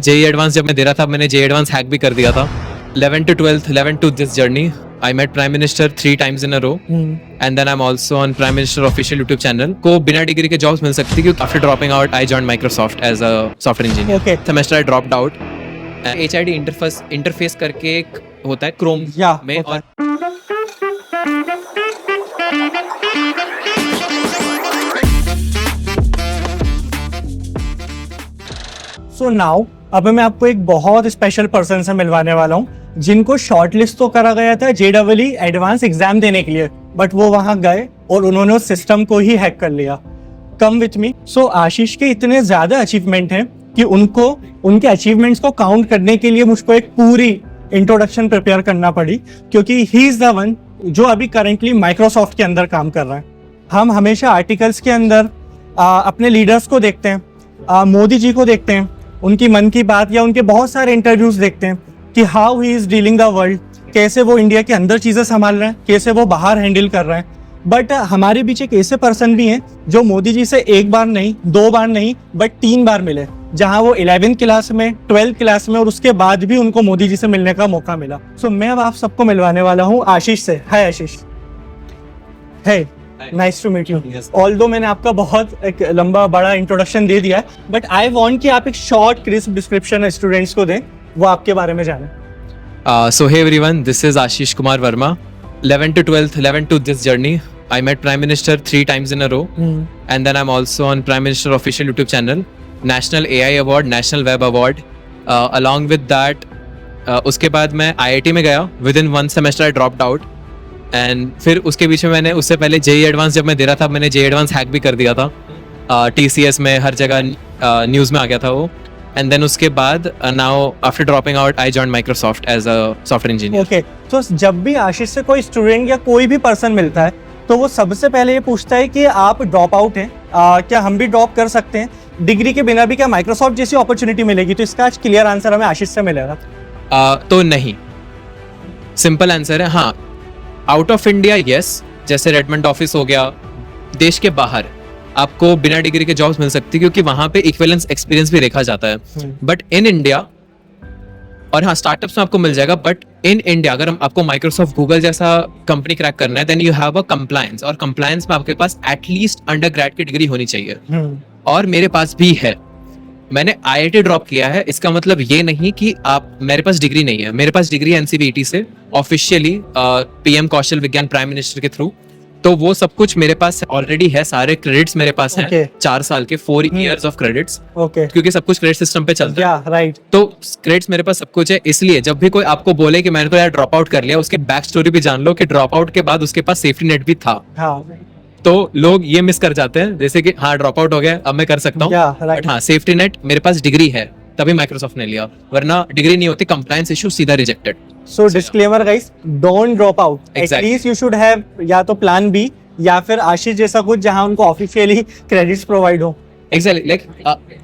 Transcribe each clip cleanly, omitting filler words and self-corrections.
JEE advance जब मैं दे रहा था, मैंने जेई एडवांस हैक भी कर दिया था. 11 to 12th, 11 to this journey. I met Prime Minister 3 times in a row. And then I'm also on Prime Minister official YouTube channel. को बिना डिग्री के जॉब्स मिल सकती क्योंकि after dropping out, I joined Microsoft as a software engineer. Okay. Semester I dropped out. HID interface करके एक होता है Chrome में और सो नाउ अब मैं आपको एक बहुत स्पेशल पर्सन से मिलवाने वाला हूँ जिनको शॉर्टलिस्ट तो करा गया था JEE एडवांस एग्जाम देने के लिए, बट वो वहां गए और उन्होंने उस सिस्टम को ही हैक कर लिया. Come with me. सो आशीष के इतने ज्यादा अचीवमेंट हैं कि उनको उनके अचीवमेंट्स को काउंट करने के लिए मुझको एक पूरी इंट्रोडक्शन प्रिपेयर करना पड़ी, क्योंकि ही इज द वन जो अभी करेंटली माइक्रोसॉफ्ट के अंदर काम कर रहा है. हम हमेशा आर्टिकल्स के अंदर अपने लीडर्स को देखते हैं, मोदी जी को देखते हैं, उनकी मन की बात या उनके बहुत सारे इंटरव्यूज देखते हैं कि how he is dealing the world, कैसे वो इंडिया के अंदर चीजें संभाल रहे हैं, कैसे वो बाहर हैंडल कर रहे हैं. बट हमारे बीच एक ऐसे पर्सन भी हैं जो मोदी जी से एक बार नहीं, 2 बार नहीं, बट 3 बार मिले, जहां वो 11th क्लास में, 12th क्लास में और उसके बाद भी उनको मोदी जी से मिलने का मौका मिला. सो मैं अब आप सबको मिलवाने वाला हूँ आशीष से. हाय आशीष. है nice to meet you. Although मैंने आपका बहुत एक लंबा बड़ा इंट्रोडक्शन दे दिया है, बट आई वांट कि आप एक शॉर्ट क्रिस्प डिस्क्रिप्शन स्टूडेंट्स को दें, वो आपके बारे में जाने. So hey everyone, this is Ashish Kumar Verma. 11 to 12th, 11 to this journey. I met Prime Minister 3 times in a row. And then I'm also on Prime Minister official YouTube channel. National AI Award, National Web Award. Along with that, उसके बाद मैं IIT में गया. Within 1 semester I dropped out. And फिर उसके बीच में मैंने उससे पहले जेई एडवांस जब मैं दे रहा था, मैंने जेई एडवांस हैक भी कर दिया था. TCS में हर जगह न्यूज़ में आ गया था वो. एंड देन उसके बाद now after dropping out I joined Microsoft as a software engineer. Okay. तो जब भी आशीष से कोई स्टूडेंट या कोई भी पर्सन मिलता है तो वो सबसे पहले ये पूछता है कि आप ड्रॉप आउट हैं, क्या हम भी ड्रॉप कर सकते हैं, डिग्री के बिना भी क्या माइक्रोसॉफ्ट जैसी अपॉर्चुनिटी मिलेगी? तो इसका आज क्लियर आंसर हमें आशीष से मिलेगा. तो नहीं, सिंपल आंसर है हाँ. आउट ऑफ इंडिया यस, जैसे रेडमंड ऑफिस हो गया, देश के बाहर आपको बिना डिग्री के जॉब्स मिल सकती है क्योंकि वहां पे इक्विवेलेंस एक्सपीरियंस भी देखा जाता है. बट इन इंडिया, और हाँ स्टार्टअप्स में आपको मिल जाएगा, बट इन इंडिया अगर आपको माइक्रोसॉफ्ट गूगल जैसा कंपनी क्रैक करना है then you have a compliance, और कंप्लायंस में आपके पास एटलीस्ट अंडर ग्रेड की डिग्री होनी चाहिए. और मेरे पास भी है. मैंने IIT ड्रॉप किया है, इसका मतलब ये नहीं कि आप मेरे पास डिग्री नहीं है. मेरे पास डिग्री NCVT से ऑफिशियली PM कौशल विज्ञान प्राइम मिनिस्टर के थ्रू. तो वो सब कुछ मेरे पास ऑलरेडी है, सारे क्रेडिट्स मेरे पास हैं. 4 साल के 4 years ऑफ क्रेडिट्स, क्योंकि सब कुछ क्रेडिट सिस्टम पे चलता है. राइट. तो क्रेडिट्स मेरे पास सब कुछ है. इसलिए जब भी कोई आपको बोले कि मैंने तो यार ड्रॉप आउट कर लिया, उसके बैक स्टोरी भी जान लो कि ड्रॉप आउट के बाद उसके पास सेफ्टी नेट भी था. तो लोग ये मिस कर जाते हैं, जैसे कि हाँ ड्रॉप आउट हो गया अब मैं कर सकता हूँ, बट हाँ सेफ्टी नेट मेरे पास डिग्री है तभी माइक्रोसॉफ्ट ने लिया, वरना डिग्री नहीं होती कंप्लायंस इशू सीधा rejected. So disclaimer guys, don't drop out. At least you should have या तो प्लान बी या फिर आशीष जैसा कुछ जहां उनको ऑफिशियली क्रेडिट्स प्रोवाइड हो. एग्जैक्टली. लाइक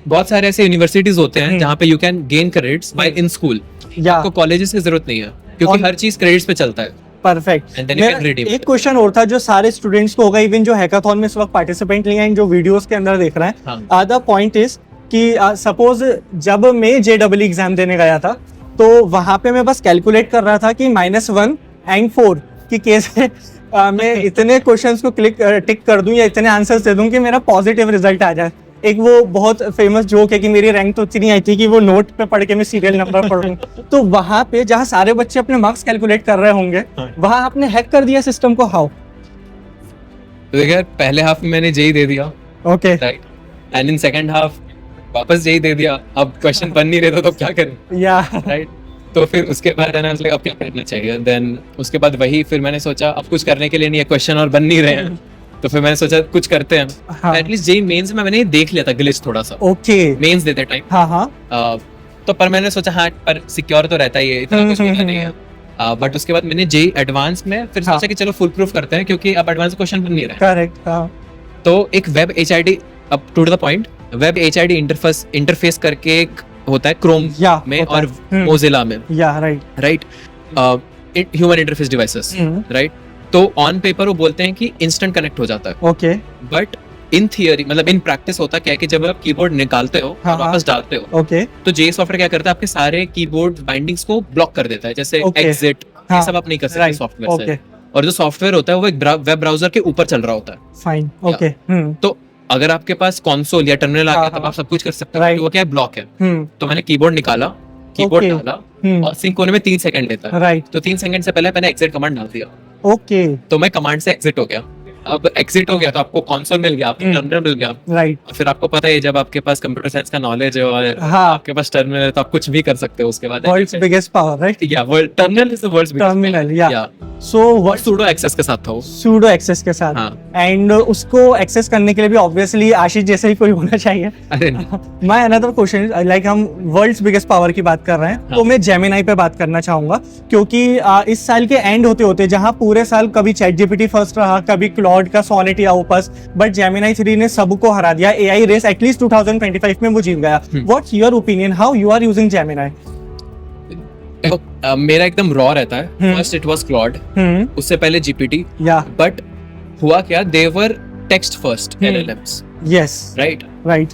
बहुत सारे ऐसे यूनिवर्सिटीज होते हैं जहाँ पे you can gain credits while in school. आपको कॉलेजेस की जरूरत नहीं है क्योंकि हर चीज क्रेडिट्स पे चलता है. परफेक्ट. एक क्वेश्चन और था जो सारे स्टूडेंट्स को होगा, इवन जो हैकाथॉन में इस वक्त पार्टिसिपेंट लिए हैं, जो वीडियोस के अंदर देख रहे हैं. द पॉइंट इज कि सपोज जब मैं JEE एग्जाम देने गया था तो वहां पे मैं बस कैलकुलेट कर रहा था कि -1 and 4 कि कैसे मैं इतने क्वेश्चंस को टिक कर दूं या इतने आंसर्स दे दूं कि मेरा पॉजिटिव रिजल्ट आ जाए. एक वो बहुत फेमस जोक है कि मेरी रैंक तो इतनी आई थी कि वो नोट पे पढ़ के मैं सीरियल नंबर पढ़ूं. तो वहां पे जहां सारे बच्चे अपने मार्क्स कैलकुलेट कर रहे होंगे, वहां आपने हैक कर दिया सिस्टम को. हाउ? देखिए पहले हाफ में मैंने जेई दे दिया. Okay. Right. And in second half वापस जेई दे दिया. अब क्वेश्चन बन नहीं रहे तो क्या करें. या राइट. तो फिर उसके बाद अब क्या करना चाहिए. देन उसके बाद वही फिर मैंने सोचा अब कुछ करने के लिए नहीं है, क्वेश्चन और बन नहीं रहे हैं, तो फिर मैंने सोचा कुछ करते हैं. एटलीस्ट जेई मेंस में मैंने देख लिया था ग्लिच थोड़ा सा. ओके. मेंस देते टाइम. तो पर मैंने सोचा हाँ पर सिक्योर तो रहता ही है, इतना कुछ होता नहीं है. बट उसके बाद मैंने जेई एडवांस में फिर सोचा कि चलो फुल प्रूफ करते हैं क्योंकि अब एडवांस क्वेश्चन बन नहीं रहा. करेक्ट. तो एक वेब HID, अब to the point, web HID interface करके एक होता है क्रोम में और मोजिला में. Right. Human interface devices. Right. तो ऑन पेपर वो बोलते हैं कि इंस्टेंट कनेक्ट हो जाता है. ओके. बट इन थियरी मतलब इन प्रैक्टिस होता क्या है कि जब आप कीबोर्ड निकालते हो हाँ, और वापस डालते हो ओके तो जे सॉफ्टवेयर क्या करता है आपके सारे कीबोर्ड बाइंडिंग्स को ब्लॉक कर देता है, जैसे Okay. एग्जिट हाँ, ये सब आप नहीं कर सकते right, सॉफ्टवेयर okay. से। और जो सॉफ्टवेयर होता है वो एक वेब ब्राउजर के ऊपर चल रहा होता है। फाइन ओके तो अगर आपके पास कंसोल या टर्मिनल आ हाँ, गया तब हाँ। आप सब कुछ कर सकते हो, Right. क्योंकि वो क्या है ब्लॉक है। हम्म तो मैंने कीबोर्ड निकाला, कीबोर्ड Okay. डाला और सिंक होने में 3 सेकंड लेता है। राइट तो 3 सेकंड से पहले मैंने एग्जिट कमांड डाल दिया, ओके तो मैं कमांड से एग्जिट हो गया। अब एग्जिट हो गया तो आपको कंसोल मिल गया, आपको टर्मिनल मिल गया। राइट फिर आपको पता है जब आपके पास कंप्यूटर साइंस का नॉलेज है और हाँ। आपके पास टर्मिनल है तो आप कुछ भी कर सकते हो उसके बाद। वर्ल्ड्स बिगेस्ट पावर राइट या world terminal is the world's terminal या सो और व्हाट सूडो एक्सेस के साथ था वो। सूडो एक्सेस के साथ हाँ। एंड उसको एक्सेस करने के लिए भी ऑब्वियसली आशीष जैसे ही कोई होना चाहिए। अरे नहीं। माय अनदर क्वेश्चन लाइक हम वर्ल्ड्स बिगेस्ट पावर की बात कर रहे हैं हाँ। तो मैं जेमिनाई पे बात करना चाहूंगा क्योंकि इस साल के एंड होते होते जहां पूरे साल कभी चैट जीपीटी फर्स्ट रहा, कभी क्लॉड का सोनेट या ओपस, बट जेमिनाई 3 ने सबको हरा दिया। एआई रेस एटलीस्ट 2025 में वो जीत गया। What's your opinion, how you are using Gemini? देखो मेरा एकदम रॉ रहता है। फर्स्ट इट वाज क्लॉड, उससे पहले जीपीटी। या बट हुआ क्या, they were text first LLMs, yes right. Right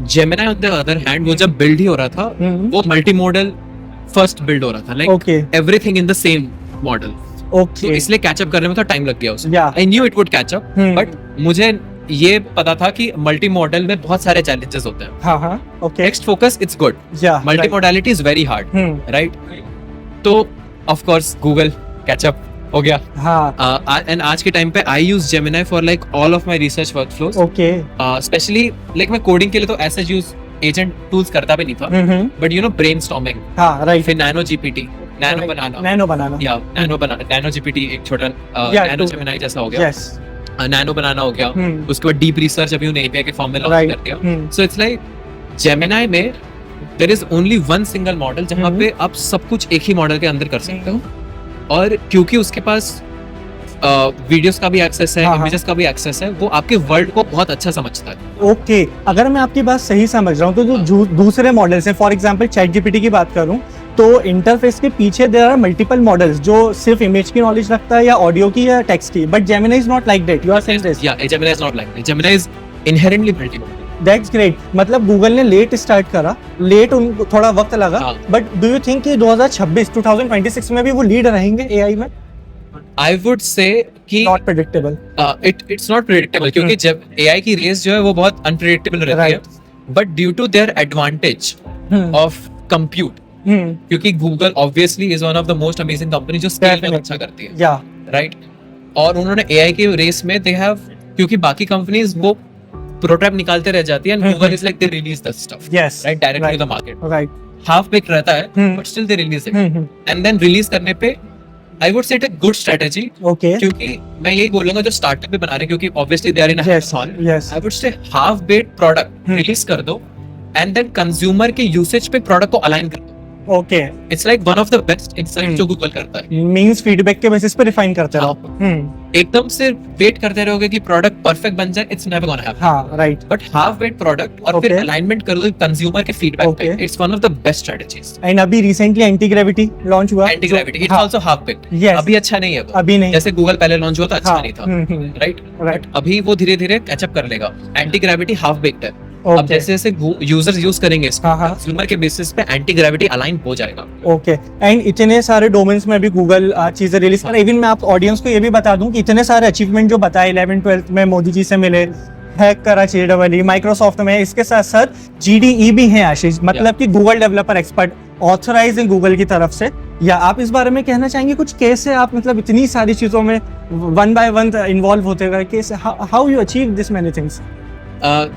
Gemini on the other hand वो जब बिल्ड ही हो रहा था वो मल्टी मॉडल फर्स्ट बिल्ड हो रहा था, like okay everything in the same model. तो ओके इसलिए कैचअप करने में तो टाइम लग गया उसे। Yeah. I knew it would catch up, but मुझे ये पता था कि मल्टी मॉडल में बहुत सारे चैलेंजेस होते हैं। हाँ हाँ okay text focus it's good, yeah multimodality is very hard, right. तो ऑफ कोर्स गूगल कैचअप हो गया। हाँ एंड आज के टाइम पे I use Gemini for like all of my research workflows. Okay specially like मैं coding के लिए तो ऐसे यूज एजेंट टूल्स करता भी नहीं था, बट यू नो ब्रेनस्टॉर्मिंग, हाँ राइट फिर नैनो जीपीटी, नैनो बनाना, या नैनो जीपीटी एक छोटा Yeah, नैनो to- जेमिनाई जैसा हो गया। यस नैनो बनाना हो गया, हम्म। उसके बाद डीप रिसर्च अभी उन्हें एपीआई के फॉर्म में लॉन्च Right. कर दिया। Hmm. So it's like Gemini में there is only one single model जहां हम्म। पे आप सब कुछ एक ही मॉडल के अंदर कर सकते हो। और क्योंकि उसके पास वीडियोस का भी एक्सेस है, हाँ, हाँ। इमेजेस का भी एक्सेस है, वो आपके वर्ल्ड को बहुत अच्छा समझता है। ओके अगर मैं आपकी बात सही समझ रहा हूँ तो जो दूसरे मॉडल्स हैं, फॉर एग्जांपल चैट जीपीटी की बात करूँ तो इंटरफेस के पीछे देयर आर मल्टीपल मॉडल्स जो सिर्फ इमेज की नॉलेज रखता है या ऑडियो की या टेक्स्ट की, but Gemini is not like that, you are saying this? Yeah Gemini is not like that, Gemini is inherently multimodal. That's great. मतलब गूगल ने लेट स्टार्ट करा, लेट उनको थोड़ा वक्त लगा, हाँ। बट डू यू थिंक कि 2026 में भी वो लीड रहेंगे एआई में? आई वुड से कि not predictable. It's not predictable, क्योंकि जब एआई की रेस जो है वो बहुत अनप्रेडिक्टेबल रहती है, but due to their advantage of compute, क्योंकि Google obviously is one of the most amazing company जो स्केल में अच्छा करती है, या राइट। और उन्होंने एआई के रेस में दे हैव, क्योंकि बाकी कंपनीज वो प्रोटोटाइप निकालते रह जाती है, Google is like they release the stuff, yes right, directly to the market. Right half bake रहता है but still they release it, and then release करने पे I would say it a good strategy. Okay क्योंकि मैं यही बोलूंगा जो startup भी बना रहे हैं, क्योंकि obviously they are in yes yes I would say half baked product release कर दो एंड देन कंज्यूमर के यूसेज पे प्रोडक्ट को अलाइन कर दो। Okay it's like one of the best insight जो गूगल करता है। मींस फीडबैक के बेसिस पे रिफाइन करते रहो। एकदम से वेट करते रहोगे कि प्रोडक्ट परफेक्ट बन जाए, इट्स नेवर गोना हैपन। हाँ right but half baked product और फिर Okay. अलाइनमेंट कर दो कंज्यूमर के फीडबैक पे, Okay. It's one of the best strategies. And अभी रिसेंटली एंटी ग्रेविटी लॉन्च हुआ, एंटी ग्रेविटी इट्स हाँ, आल्सो हाफ बेक्ड। Yes. अभी अच्छा नहीं है वो, अभी नहीं, जैसे गूगल पहले लॉन्च हुआ था अच्छा हाँ, नहीं था, right. राइट। बट अभी वो धीरे धीरे कैचअप कर लेगा। एंटी ग्रेविटी हाफ बेक्ड है। Okay. अब जैसे जैसे यूजर्स यूज करेंगे इसको, हाँ, हाँ. कंज्यूमर के बेसिस पे एंटी ग्रेविटी अलाइन हो जाएगा। ओके एंड इतने सारे डोमेन्स में भी गूगल चीजें रिलीज कर, इवन मैं आप ऑडियंस को ये भी बता दूं कि इतने सारे अचीवमेंट जो बताए 11th-12th में मोदी जी से मिले, हैक करा JEE, माइक्रोसॉफ्ट में, इसके साथ साथ GDE भी है आशीष, मतलब कि गूगल डेवलपर एक्सपर्ट ऑथराइज है गूगल की तरफ से। या आप इस बारे में कहना चाहेंगे कुछ, कैसे आप मतलब इतनी सारी चीजों में वन बाय वन इन्वॉल्व होते गए, कैसे, how you achieve this many things?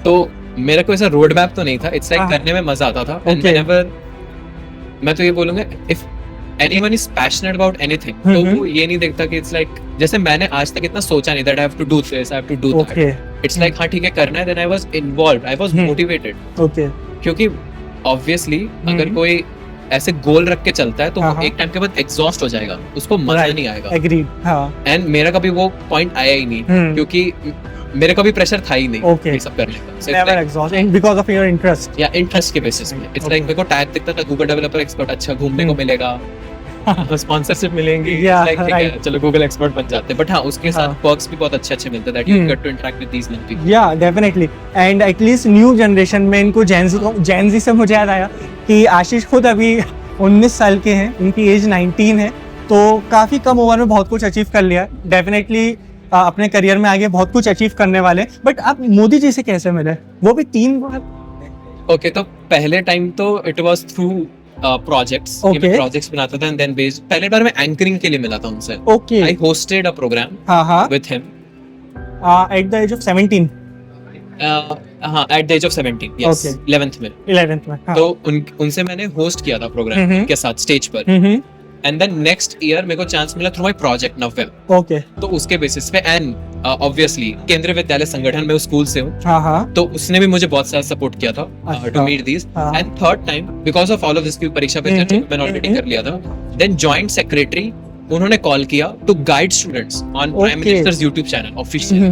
तो मेरा कोई ऐसा रोड मैप तो नहीं था, इट्स लाइक हाँ. करने में मजा आता था। Okay. मैं तो ये बोलूंगा, if anyone is passionate about anything, तो वो ये नहीं देखता कि इट्स लाइक, जैसे मैंने आज तक इतना सोचा नहीं that I have to do this, I have to do that. Okay it's like हाँ ठीक है करना है, then I was involved, I was motivated. Okay क्योंकि ऑब्वियसली अगर कोई ऐसे गोल रख के चलता है तो हाँ, वो हाँ. एक टाइम के बाद एग्जॉस्ट हो जाएगा, उसको मजा Right. नहीं आएगा। एग्रीड, हाँ एंड मेरा कभी वो पॉइंट आया ही नहीं, क्योंकि मेरे कभी प्रेशर था ही नहीं Okay. ये सब करने का। So it's never like- exhaust and because of your interest. या इंटरेस्ट के बेसिस में। It's Okay. लाइक मेरे को टैग दिखता था गूगल डेवलपर एक्सपर्ट, अच्छा घूमने को मिलेगा, स्पॉन्सरशिप मिलेंगी, Yeah, like, ठीक है, right. चलो गूगल एक्सपर्ट बन जाते हैं, बट हाँ उसके साथ हाँ. पर्क्स भी बहुत अच्छे मिलते हैं, that you Hmm. Get to interact with these people. Yeah definitely, and at least new generation में इनको जेनजी से मुझे याद आया कि आशीष खुद अभी 19 साल के हैं, उनकी एज 19 है, तो काफ़ी कम उम्र में बहुत कुछ अचीव कर लिया। डेफिनेटली अपने करियर में आगे बहुत कुछ अचीव करने वाले। बट आप मोदी जी से कैसे मिले, वो भी 3 बार? ओके, तो पहले टाइम तो इट वाज थ्रू प्रोजेक्ट्स, कि मैं Okay. प्रोजेक्ट्स बनाता था, एंड देन बेस्ड पहले बार मैं एंकरिंग के लिए मिला था उनसे। Okay, I hosted a program हाँ हाँ, with him at the age of 17, हाँ, at the age of 17, yes, Okay. 11th में। 11th में, हाँ। तो उनसे मैंने होस्ट किया था प्रोग्राम हम्म। के साथ स्टेज पर, हम्म, एंड देन नेक्स्ट ईयर मेरे को चांस मिला थ्रू माय प्रोजेक्ट नव्य, ओके, तो उसके बेसिस पे, एंड ऑब्वियसली केंद्रीय विद्यालय संगठन में उस स्कूल से हूँ, हाँ हाँ, तो उसने भी मुझे बहुत सारा सपोर्ट किया था अच्छा। To meet this. हाँ। And third time because of all of this की परीक्षा पे चर्चा मैंने ऑलरेडी कर लिया था, देन जॉइंट सेक्रेटरी उन्होंने कॉल किया to guide students on prime Okay. Minister's YouTube channel official,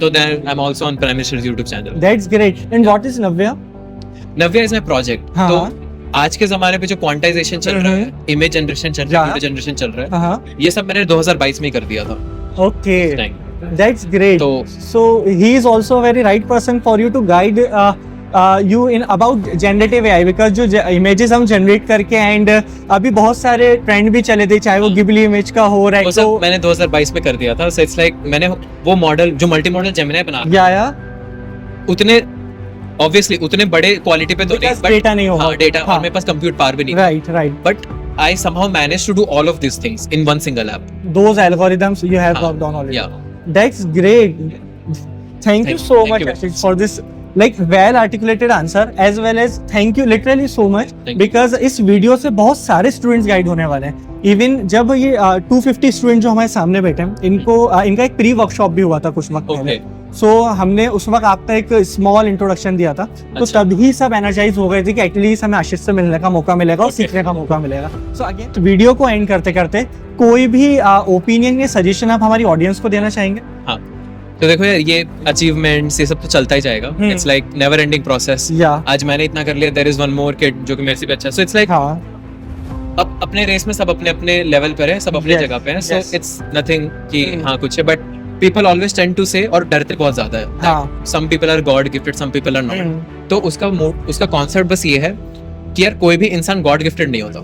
तो then I am also on prime minister's YouTube channel. That's great. And what is Navya? Navya is my project. हाँ। तो आज के जमाने पे जो क्वांटाइजेशन चल रहा है, इमेज जनरेशन चल रहा है, Yeah. वीडियो जनरेशन चल रहा है, हाँ, ये सब मैंने 2022 में ही कर दिया था ओके, टाइम। that's great. तो- So he is also a very right person for you to guide you in about generative AI, because जो images हम generate करके, and अभी बहुत सारे ट्रेंड भी चले थे, चाहे वो गिबली इमेज का हो रहा वो है, सब तो मैंने 2022 में कर दिया था। सो इट्स लाइक मैंने वो मॉडल जो मल्टी मॉडल जेमिनी बना, या उतने ऑब्वियसली उतने बड़े क्वालिटी पे तो नहीं, because data नहीं होगा। हाँ, डेटा, हाँ। और मेरे पास कंप्यूट पावर भी नहीं, right right, but I somehow managed to do all of these things in one single app. those algorithms you have हाँ, worked on already. yeah. That's great. Thank you so Thank much, you very Ashish, for this like well articulated answer, as well as thank you literally so much, Thank you. because इस video से बहुत सारे students guide होने वाले हैं। Even जब ये 250 student जो हमारे सामने बैठे हैं, इनको इनका एक प्री वर्कशॉप भी हुआ था कुछ वक्त पहले। सो हमने उस वक्त आपका एक स्मॉल इंट्रोडक्शन दिया था, तो अच्छा। तभी सब एनर्जाइज हो गए थे कि एटलीस्ट हमें आशीष से मिलने का मौका मिलेगा और Okay. सीखने का मौका मिलेगा। सो अगेन वीडियो को एंड करते करते कोई भी ओपिनियन या सजेशन आप हमारी ऑडियंस को देना चाहेंगे? हाँ, तो देखो यार, ये अचीवमेंट्स ये सब तो चलता ही जाएगा, it's like never ending process. या आज मैंने इतना कर लिया, there is one more kid जो कि मेरे से भी अच्छा है, सो इट्स लाइक हाँ, अब अपने रेस में सब अपने अपने लेवल पर है, सब अपनी Yes, जगह पे हैं, सो yes. इट्स नथिंग कि Hmm. हाँ कुछ है, but people always tend to say, और डरते बहुत ज्यादा है, हाँ, some people are god gifted, some people are not. तो उसका कॉन्सेप्ट बस ये है कि यार कोई भी इंसान गॉड गिफ्टेड नहीं होता।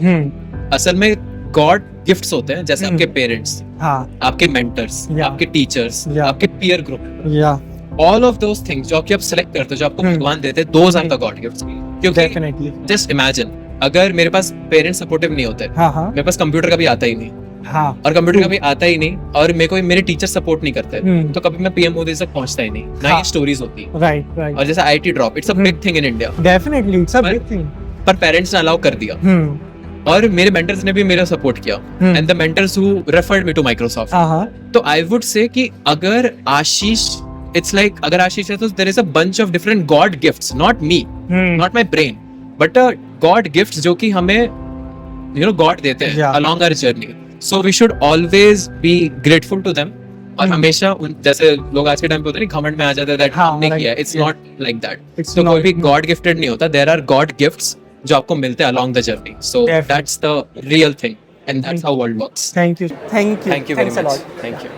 असल में गॉड गिफ्ट्स होते हैं, जैसे हम्म। आपके पेरेंट्स, हाँ, आपके मेंटर्स, Yeah. आपके टीचर्स, Yeah. आपके पीयर ग्रुप, या ऑल ऑफ दोस थिंग्स जो आप सेलेक्ट करते हो, जो आपको हम्म। भगवान देते हैं, those are the god gifts. क्योंकि डेफिनेटली, जस्ट इमेजिन, अगर मेरे पास पेरेंट्स सपोर्टिव नहीं होते, हाँ हाँ मेरे पास कंप्यूटर का भी आता ही नहीं, हाँ, और कंप्यूटर का भी आता ही नहीं, और मेरे टीचर सपोर्ट नहीं करते, हम्म। तो कभी मैं पीएम मोदी तक पहुंचता ही नहीं, ना हाँ। ये स्टोरीज होती है। राइट राइट, और जैसे IIT drop, it's a big thing in India, definitely it's a पर- बिग थिंग। पर पेरेंट्स ने अलाउ कर दिया, और मेरे मेंटर्स ने भी मेरा सपोर्ट किया, hmm. And the mentors who referred me to Microsoft. हाँ हाँ, तो आई वुड से कि अगर आशीष, इट्स लाइक अगर आशीष है तो there is a bunch of different god gifts, not me, not my brain, but god gifts जो कि हमें गॉड देते हैं Yeah. Along our journey. So we should always be grateful to them, और हम्म। हमेशा जैसे लोग आज के टाइम पे होते हैं घमंड में आ जाते हैं दैट हाँ, हमने right. किया, it's Yeah. Not like that. It's तो कोई not- भी गॉड गिफ्टेड नहीं होता, देयर आर गॉड गिफ्ट्स जो आपको मिलते हैं along the journey, so Definitely. That's the real thing, and that's how world works. Thank you, thank you, thank you very Thanks a much, lot. Thank you.